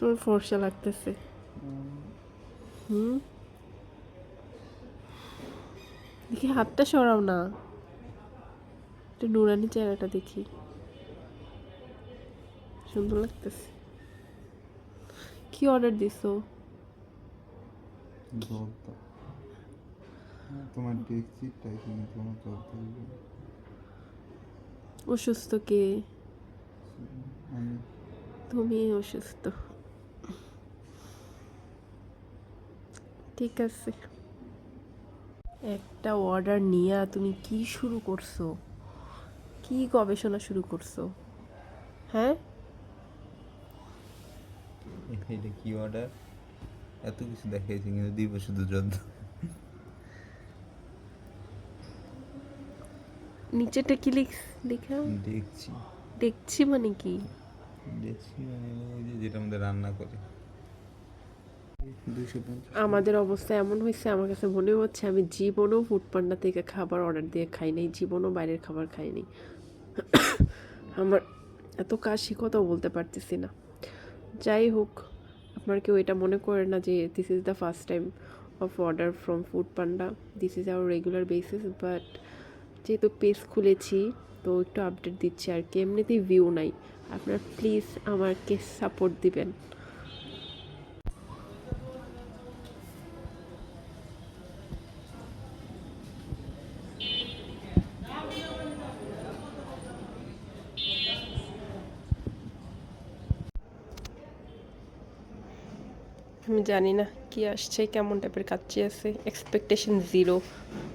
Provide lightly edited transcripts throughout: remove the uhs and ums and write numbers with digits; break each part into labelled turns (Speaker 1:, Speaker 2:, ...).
Speaker 1: তোর ফর্সা লাগতেছে। হুম, দেখি হাতটা সরাও না, একটু নুরানি চেহারাটা দেখি, সুন্দর লাগতেছে। কি অর্ডার দিছো?
Speaker 2: জলটা তোমার দেখছি টাইপিং তোমার জলটা
Speaker 1: অসুস্থ কে?
Speaker 2: আমি
Speaker 1: তুমি অসুস্থ। ঠিক আছে, একটা অর্ডার নিয়ে তুমি কি শুরু করছো? কি গবেষণা শুরু করছো? হ্যাঁ,
Speaker 2: এটা কি অর্ডার এত কিছু দেখাইছি কিন্তু দিব শুধু জল
Speaker 1: নিচেটা কি লেখা?
Speaker 2: দেখছি
Speaker 1: দেখছি মানে কি?
Speaker 2: দেখছি মানে ওই যে যেটা আমাদের রান্না করে 250
Speaker 1: আমাদের অবস্থা এমন হয়েছে, আমার কাছে মনে হচ্ছে আমি জীবনও ফুডপান্ডা থেকে খাবার অর্ডার দিয়ে খাই নাই, জীবনও বাইরের খাবার খাইনি। আমার এত কাশি, কথাও বলতে পারতেছি না। যাই হোক, আপনার কেউ এটা মনে করে না যে this is the first time of order from food panda, this is our regular basis. But যেহেতু পেজ খুলেছি তো একটু আপডেট দিচ্ছি আর কি, এমনিতেই ভিউ নাই। আপনার প্লিজ আমাকে সাপোর্ট দিবেন। আমি জানি না কি আসছে, কেমন টাইপের কাচ্চি আছে, এক্সপেকটেশন জিরো।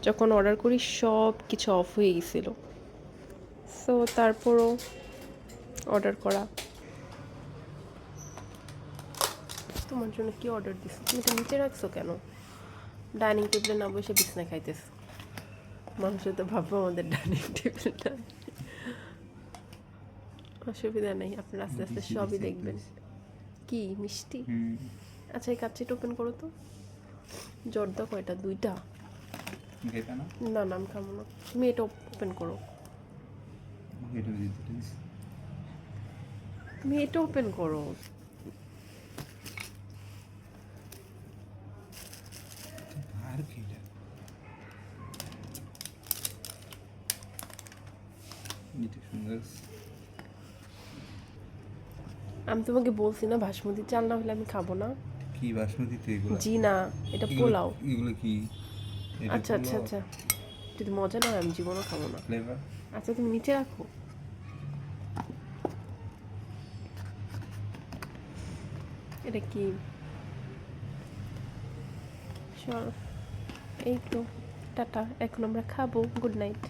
Speaker 1: যখন অর্ডার করি সব কিছু অফ হয়ে গেছিলো, সো তারপরও অর্ডার করা। তোমার জন্য কি অর্ডার দিছো? তুমি তো নিচে রাখছো কেন? ডাইনিং টেবিলে না বসে বিছনায় খাইতেছো। মানুষ তো ভাববো আমাদের ডাইনিং টেবিলটা। অসুবিধা নেই, আপনারা আস্তে আস্তে সবই দেখবেন। কি মিষ্টি? আচ্ছা, এই কাচ্চিটা ওপেন করো তো। জর্দা কয়টা? দুইটা?
Speaker 2: এটা না
Speaker 1: না না, আমি খাবো না। তুমি এটা ওপেন করো।
Speaker 2: এটা দিতে প্লিজ
Speaker 1: তুমি এটা ওপেন করো।
Speaker 2: আর কি এটা এটা সুন্দর
Speaker 1: আমি তোমাকে বলছি না বাসমতি চাল না হলে আমি খাবো না।
Speaker 2: কি বাসমতি তো এগুলো
Speaker 1: জি না, এটা পোলাও।
Speaker 2: এগুলো কি এটা
Speaker 1: আচ্ছা আচ্ছা আচ্ছা, যদি মজা না হয় আমি জীবনও খাবো না।
Speaker 2: ফ্লেভার
Speaker 1: আচ্ছা, তুমি নিচে রাখো। এটা কি? সর। এই তো, টাটা, এখন আমরা খাবো। Good night.